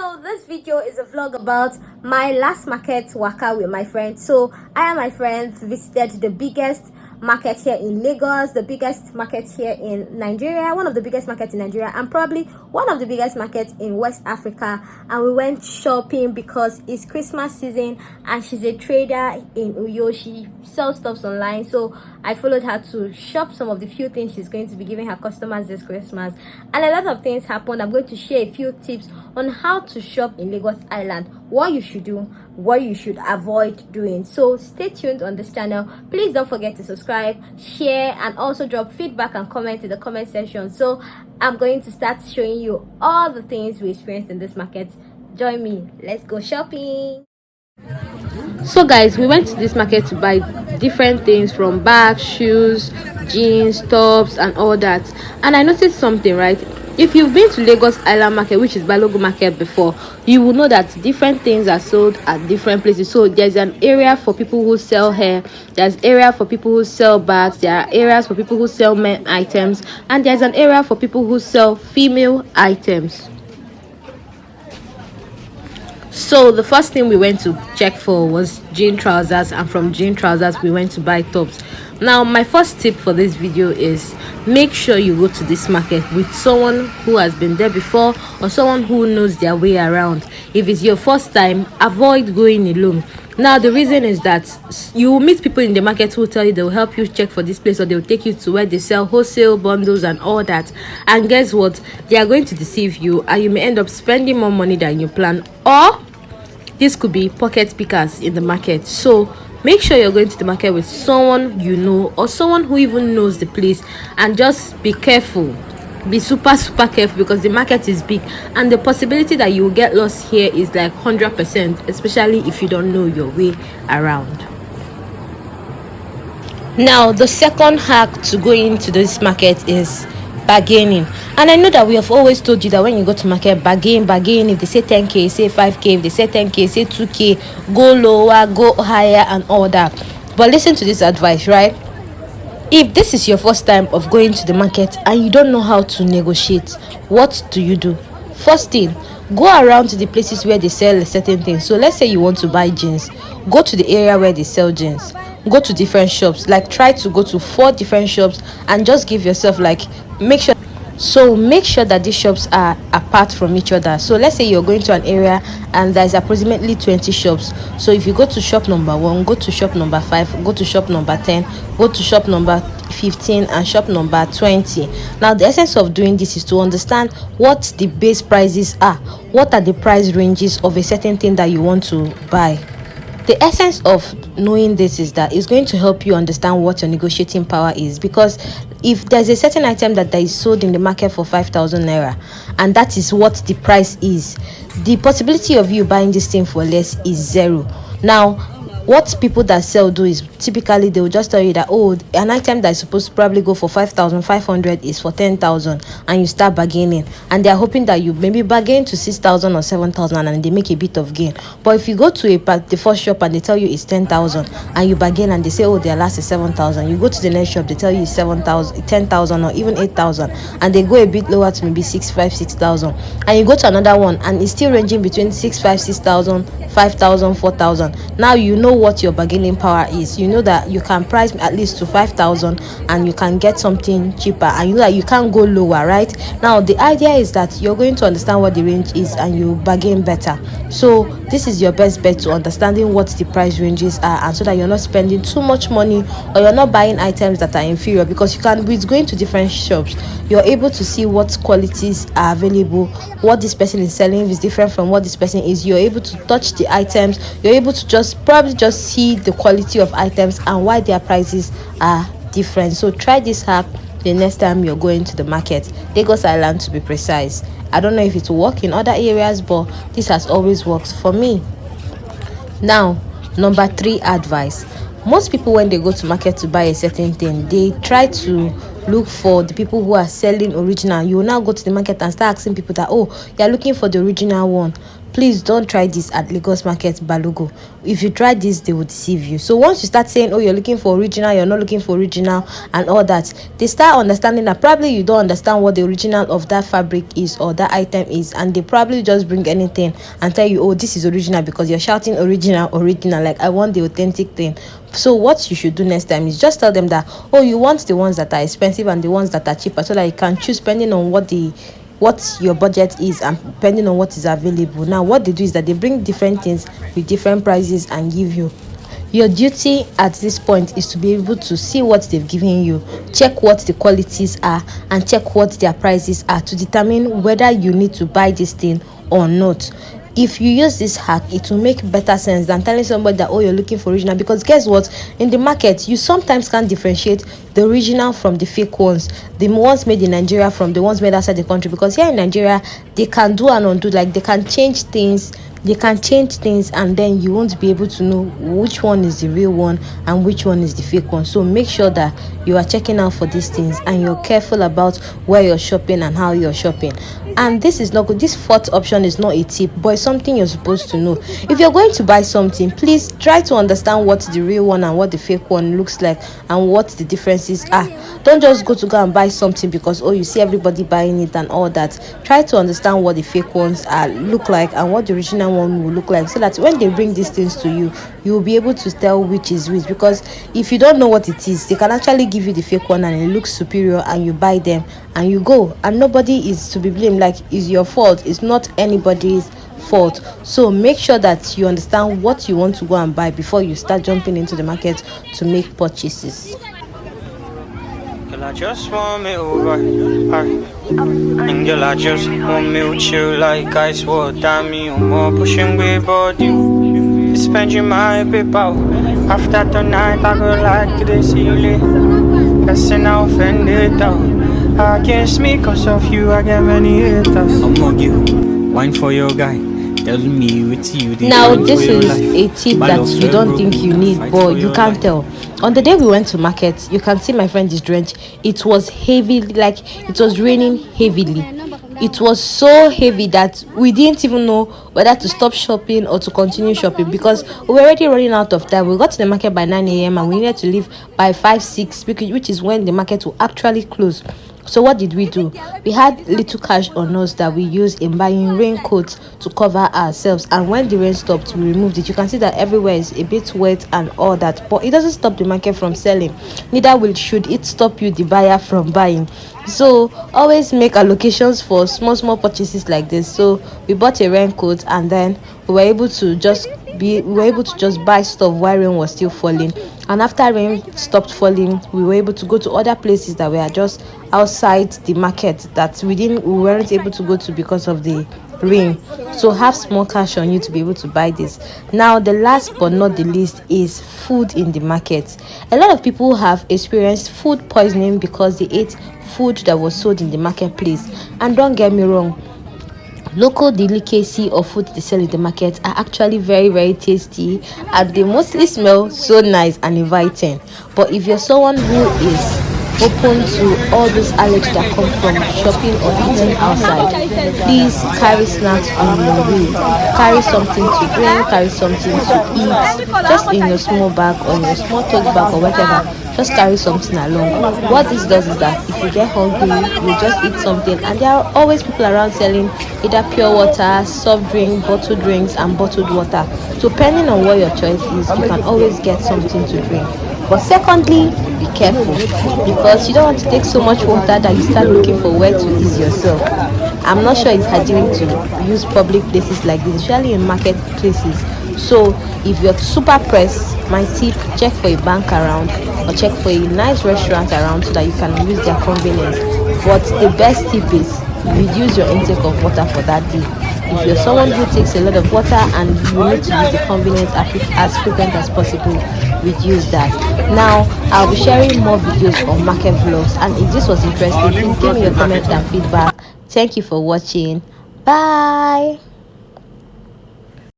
So this video is a vlog about my last market waka with my friends. So I and my friends visited the biggest market here in Lagos, the biggest market here in Nigeria, one of the biggest markets in Nigeria, and probably one of the biggest markets in West Africa. And we went shopping because it's Christmas season and she's a trader in Uyo. She sells stuff online, so I followed her to shop some of the few things she's going to be giving her customers this Christmas. And a lot of things happened. I'm going to share a few tips on how to shop in Lagos Island, what you should do, what you should avoid doing. So stay tuned on this channel. Please don't forget to subscribe, share, and also drop feedback and comment in the comment section. So I'm going to start showing you all the things we experienced in this market. Join me, let's go shopping. So guys, we went to this market to buy different things, from bags, shoes, jeans, tops, and all that. And I noticed something, right? If you've been to Lagos Island Market, which is Balogun Market, before, you will know that different things are sold at different places. So there's an area for people who sell hair, there's area for people who sell bags, there are areas for people who sell men items, and there's an area for people who sell female items. So the first thing we went to check for was jean trousers, and from jean trousers we went to buy tops. Now my first tip for this video is make sure you go to this market with someone who has been there before or someone who knows their way around. If it's your first time, avoid going alone. Now the reason is that you will meet people in the market who will tell you they will help you check for this place, or they will take you to where they sell wholesale bundles and all that. And guess what? They are going to deceive you, and you may end up spending more money than you plan, or this could be pocket pickers in the market. So make sure you're going to the market with someone you know, or someone who even knows the place, and just be careful. Be super careful, because the market is big and the possibility that you will get lost here is like 100%, especially if you don't know your way around. Now the second hack to go into this market is bargaining. And I know that we have always told you that when you go to market, bargain. If they say 10k, say 5k. If they say 10k, say 2k. Go lower, go higher, and all that. But listen to this advice, right? If this is your first time of going to the market and you don't know how to negotiate, what do? First thing, go around to the places where they sell certain things. So let's say you want to buy jeans, go to the area where they sell jeans. Go to different shops, like try to go to 4 different shops, and just give yourself, like, make sure that these shops are apart from each other. So let's say you're going to an area and there's approximately 20 shops. So if you go to shop number 1, go to shop number 5, go to shop number 10, go to shop number 15, and shop number 20. Now the essence of doing this is to understand what the base prices are, what are the price ranges of a certain thing that you want to buy. The essence of knowing this is that it's going to help you understand what your negotiating power is, because if there's a certain item that is sold in the market for 5,000 naira and that is what the price is, the possibility of you buying this thing for less is 0. Now what people that sell do is typically they will just tell you that, oh, an item that is supposed to probably go for 5,500 is for 10,000, and you start bargaining, and they are hoping that you maybe bargain to 6,000 or 7,000 and they make a bit of gain. But if you go to the first shop and they tell you it's 10,000 and you bargain and they say, oh, their last is 7,000, you go to the next shop, they tell you it's 7,000, 10,000, or even 8,000, and they go a bit lower to maybe 6,000, and you go to another one and it's still ranging between 6,000, 5,000, 4,000. Now you know what your bargaining power is. You know that you can price at least to 5,000 and you can get something cheaper, and you know that you can't go lower, right? Now the idea is that you're going to understand what the range is and you bargain better. So this is your best bet to understanding what the price ranges are, and so that you're not spending too much money, or you're not buying items that are inferior, because you can, with going to different shops, you're able to see what qualities are available, what this person is selling is different from what this person is. You're able to touch the items, you're able to probably just see the quality of items and why their prices are different. So try this hack the next time you're going to the market, Lagos Island to be precise. I don't know if it will work in other areas, but this has always worked for me. Now number 3 advice: most people, when they go to market to buy a certain thing, they try to look for the people who are selling original. You will now go to the market and start asking people that, oh, you're looking for the original one. please don't try this at Lagos Market Balogun. If you try this, they will deceive you. So once you start saying, oh, you're looking for original, you're not looking for original and all that, they start understanding that probably you don't understand what the original of that fabric is or that item is, and they probably just bring anything and tell you, oh, this is original, because you're shouting original, original, like I want the authentic thing. So what you should do next time is just tell them that, oh, you want the ones that are expensive and the ones that are cheaper, so that you can choose depending on what your budget is and depending on what is available. Now what they do is that they bring different things with different prices and give you. Your duty at this point is to be able to see what they've given you, check what the qualities are, and check what their prices are to determine whether you need to buy this thing or not. If you use this hack, it will make better sense than telling somebody that, oh, you're looking for original, because guess what, in the market you sometimes can't differentiate the original from the fake ones, the ones made in Nigeria from the ones made outside the country, because here in Nigeria they can do and undo, like they can change things, and then you won't be able to know which one is the real one and which one is the fake one. So make sure that you are checking out for these things and you're careful about where you're shopping and how you're shopping. And this is not good. This fourth option is not a tip, but it's something you're supposed to know. If you're going to buy something, please try to understand what the real one and what the fake one looks like and what the differences are. Don't just go and buy something because, oh, you see everybody buying it and all that. Try to understand what the fake ones look like and what the original one will look like, so that when they bring these things to you, you will be able to tell which is which. Because if you don't know what it is, they can actually give you the fake one and it looks superior and you buy them and you go, and nobody is to be blamed. Like, it's your fault, it's not anybody's fault. So make sure that you understand what you want to go and buy before you start jumping into the market to make purchases. Girl, I just want me over, and girl, I just want me with you like ice water. Me, more pushing with body. Spending my paper. After tonight, I go like the ceiling. Person offended out. Against me, cause of you, I get many haters. I'm gonna give wine for your guy. Tell me with you. Now this is a tip that you don't think you need, but you can't tell. On the day we went to market, you can see my friend is drenched. It was heavy, like it was raining heavily. It was so heavy that we didn't even know whether to stop shopping or to continue shopping, because we were already running out of time. We got to the market by 9 a.m. and we needed to leave by 5-6, which is when the market will actually close. So what did we do? We had little cash on us that we used in buying raincoats to cover ourselves, and when the rain stopped, we removed it. You can see that everywhere is a bit wet and all that, but it doesn't stop the market from selling, neither should it stop you, the buyer, from buying. So always make allocations for small purchases like this. So we bought a raincoat, and then we were able to just buy stuff while rain was still falling. And after rain stopped falling, we were able to go to other places that were just outside the market that we weren't able to go to because of the rain. So have small cash on you to be able to buy this. Now the last but not the least is food in the market. A lot of people have experienced food poisoning because they ate food that was sold in the marketplace. And don't get me wrong, local delicacy or food they sell in the market are actually very tasty, and they mostly smell so nice and inviting. But if you're someone who is open to all those allergies that come from shopping or eating outside, please carry snacks on your way. Carry something to drink, carry something to eat, just in your small bag or in your small tote bag or whatever. Just carry something along. What this does is that if you get hungry, you just eat something, and there are always people around selling either pure water, soft drink, bottled drinks, and bottled water. So depending on what your choice is, you can always get something to drink. But secondly, be careful, because you don't want to take so much water that you start looking for where to ease yourself. I'm not sure it's hygienic to use public places like this, especially in market places. So if you're super pressed, my tip, check for a bank around or check for a nice restaurant around so that you can use their convenience. But the best tip is reduce your intake of water for that day. If you're someone who takes a lot of water and you need to use the convenience as frequent as possible, reduce that. Now I'll be sharing more videos on market vlogs, and if this was interesting, please give me your comments and feedback. Thank you for watching. Bye.